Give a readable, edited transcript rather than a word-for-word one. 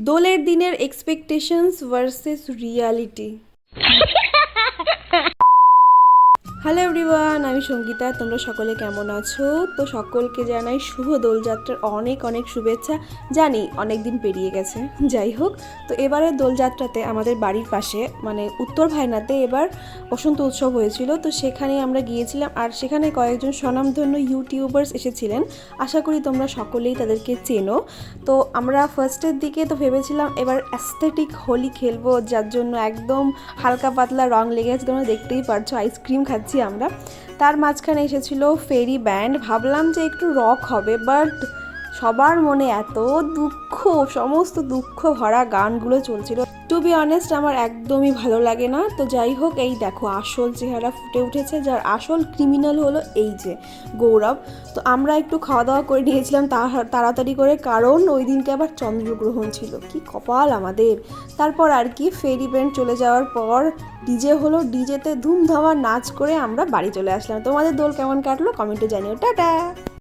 দোলের দিনের expectations versus reality. Hello everyone, আমি সঙ্গীতা। তোমরা সকলে কেমন আছো? তো সকলকে জানাই শুভ দোলযাত্রার অনেক অনেক শুভেচ্ছা। জানি অনেক দিন পেরিয়ে গেছে, যাই হোক। তো এবারের দোলযাত্রাতে আমাদের বাড়ির পাশে মানে উত্তর ভাইনাতে এবার বসন্ত উৎসব হয়েছিল। তো সেখানে আমরা গিয়েছিলাম, আর সেখানে কয়েকজন স্বনামধন্য ইউটিউবার্স এসেছিলেন। আশা করি তোমরা সকলেই তাদেরকে চেনো। তো আমরা ফার্স্টের দিকে তো ভেবেছিলাম এবার অ্যাস্থেটিক হোলি খেলবো, যার জন্য একদম হালকা পাতলা রং লেগে আছে, তোমরা দেখতেই পারছো। আইসক্রিম খাচ্ছি আমরা। তার মাঝখানে এসেছিল ফেরি ব্যান্ড। ভাবলাম যে একটু রক হবে, বাট সবার মনে এত দুঃখ, সমস্ত দুঃখ ভরা গানগুলো চলছিল। টু বি অনেস্ট, আমার একদমই ভালো লাগে না। তো যাই হোক, এই দেখো আসল চেহারা ফুটে উঠেছে, যার আসল ক্রিমিনাল হলো এই যে গৌরব। তো আমরা একটু খাওয়া দাওয়া করে নিয়েছিলাম তাড়াতাড়ি করে, কারণ ওই দিনকে আবার চন্দ্রগ্রহণ ছিল। কি কপাল আমাদের। তারপর আর কি, ফেরি ব্যান্ড চলে যাওয়ার পর ডিজে হলো, ডিজেতে ধুমধামা নাচ করে আমরা বাড়ি চলে আসলাম। তোমাদের দোল কেমন কাটলো কমেন্টে জানিও। টাটা।